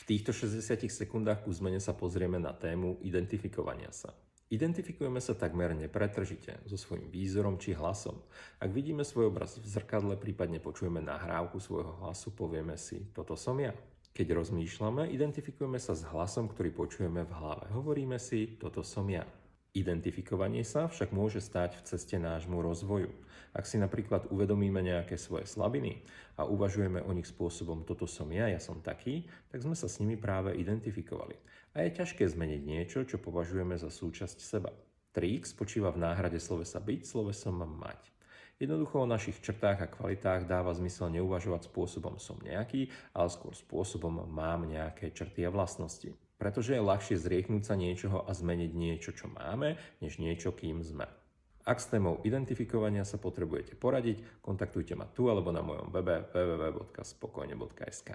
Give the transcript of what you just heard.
týchto 60 sekundách ku zmene sa pozrieme na tému identifikovania sa. Identifikujeme sa takmer nepretržite so svojím výzorom či hlasom. Ak vidíme svoj obraz v zrkadle, prípadne počujeme nahrávku svojho hlasu, povieme si, toto som ja. Keď rozmýšľame, identifikujeme sa s hlasom, ktorý počujeme v hlave. Hovoríme si, toto som ja. Identifikovanie sa však môže stáť v ceste nášmu rozvoju. Ak si napríklad uvedomíme nejaké svoje slabiny a uvažujeme o nich spôsobom toto som ja som taký, tak sme sa s nimi práve identifikovali. A je ťažké zmeniť niečo, čo považujeme za súčasť seba. Trik spočíva v náhrade slovesa byť slovesom mať. Jednoducho o našich črtách a kvalitách dáva zmysel neuvažovať spôsobom som nejaký, ale skôr spôsobom mám nejaké črty a vlastnosti. Pretože je ľahšie zrieknúť sa niečoho a zmeniť niečo, čo máme, než niečo, kým sme. Ak s témou identifikovania sa potrebujete poradiť, kontaktujte ma tu alebo na mojom webe www.spokojne.sk.